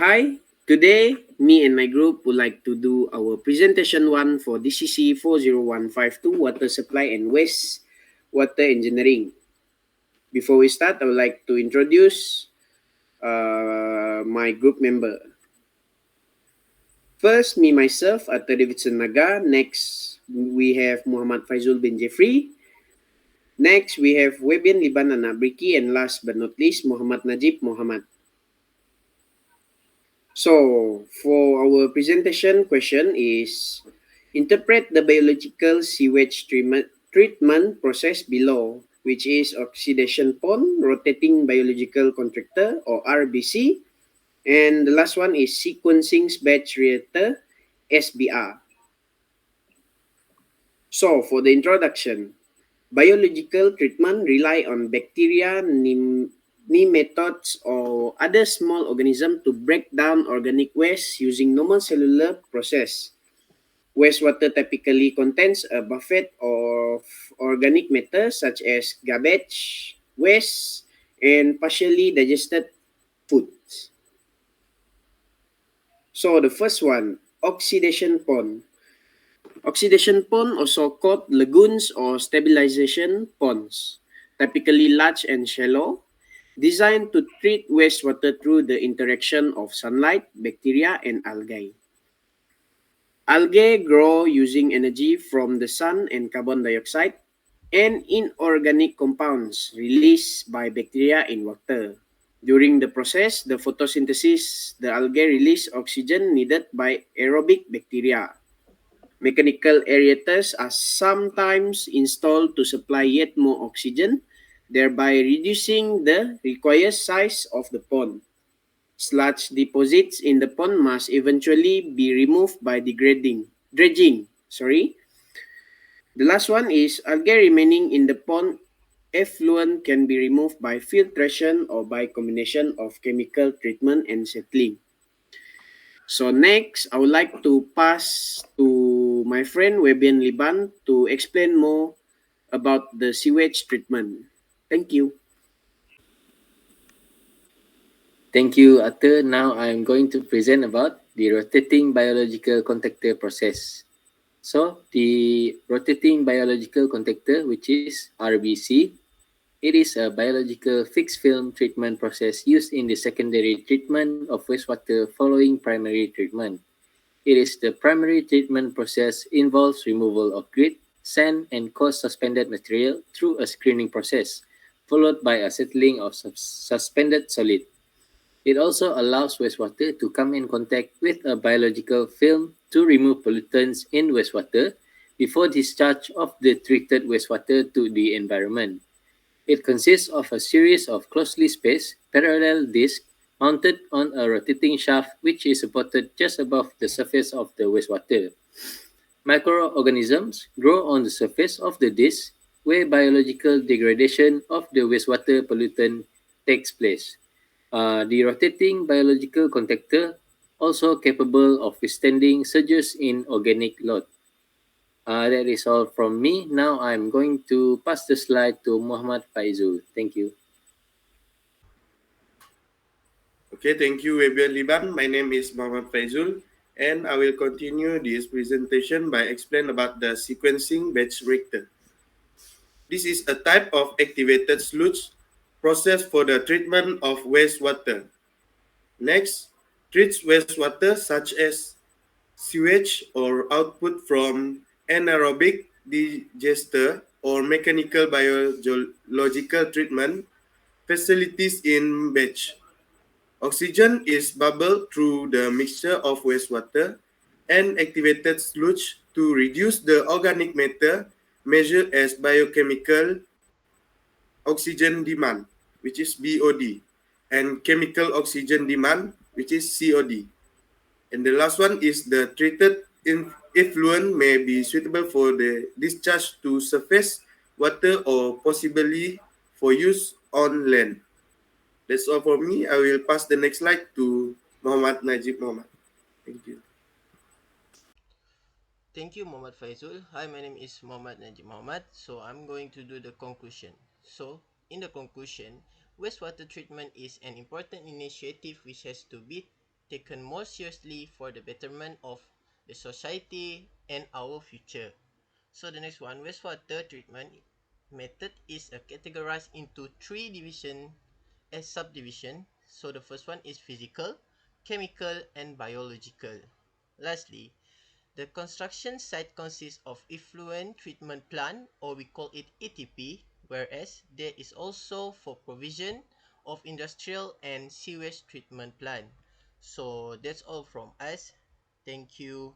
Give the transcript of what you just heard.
Hi, today me and my group would like to do our presentation one for DCC 40152 Water Supply and Waste Water Engineering. Before we start, I would like to introduce my group member. First, me myself, Authur Naga. Next, we have Muhammad Faizzul bin Jeffrey. Next, we have Waybyern Liban Anabriki. And last but not least, Muhammad Najib Muhammad. So, for our presentation question is interpret the biological sewage treatment process below, which is oxidation pond, rotating biological contractor or RBC, and the last one is sequencing batch reactor SBR. So, for the introduction, biological treatment rely on bacteria, nematodes, or other small organisms to break down organic waste using normal cellular process. Wastewater typically contains a buffet of organic matter such as garbage, waste, and partially digested foods. So the first one, oxidation pond. Oxidation pond, also called lagoons or stabilization ponds, typically large and shallow, designed to treat wastewater through the interaction of sunlight, bacteria, and algae. Algae grow using energy from the sun and carbon dioxide and inorganic compounds released by bacteria in water. During the process, the photosynthesis, the algae release oxygen needed by aerobic bacteria. Mechanical aerators are sometimes installed to supply yet more oxygen, thereby reducing the required size of the pond. Sludge deposits in the pond must eventually be removed by dredging. The last one is algae remaining in the pond effluent can be removed by filtration or by combination of chemical treatment and settling. So next, I would like to pass to my friend Waybyern Liban to explain more about the sewage treatment. Thank you. Thank you, Authur. Now I'm going to present about the rotating biological contactor process. So the rotating biological contactor, which is RBC, it is a biological fixed film treatment process used in the secondary treatment of wastewater following primary treatment. It is the primary treatment process involves removal of grit, sand, and coarse suspended material through a screening process, followed by a settling of suspended solid. It also allows wastewater to come in contact with a biological film to remove pollutants in wastewater before discharge of the treated wastewater to the environment. It consists of a series of closely spaced parallel discs mounted on a rotating shaft which is supported just above the surface of the wastewater. Microorganisms grow on the surface of the disc where biological degradation of the wastewater pollutant takes place. The rotating biological contactor also capable of withstanding surges in organic load. That is all from me. Now I'm going to pass the slide to Muhammad Faizzul. Thank you. Okay, thank you, Waybyern Liban. My name is Muhammad Faizzul, and I will continue this presentation by explaining about the sequencing batch reactor. This is a type of activated sludge process for the treatment of wastewater. Next, treats wastewater such as sewage or output from anaerobic digester or mechanical biological treatment facilities in batch. Oxygen is bubbled through the mixture of wastewater and activated sludge to reduce the organic matter measured as biochemical oxygen demand, which is BOD, and chemical oxygen demand, which is COD. And the last one is the treated effluent may be suitable for the discharge to surface water or possibly for use on land. That's all for me. I will pass the next slide to Muhammad Najib Muhammad. Thank you. Thank you, Muhammad Faizzul. Hi, my name is Muhammad Najib Muhammad. So I'm going to do the conclusion. So, in the conclusion, wastewater treatment is an important initiative which has to be taken more seriously for the betterment of the society and our future. So the next one, wastewater treatment method is categorized into three division as subdivision. So the first one is physical, chemical, and biological. Lastly, the construction site consists of effluent treatment plant, or we call it ETP, whereas there is also for provision of industrial and sewage treatment plant. So that's all from us. Thank you.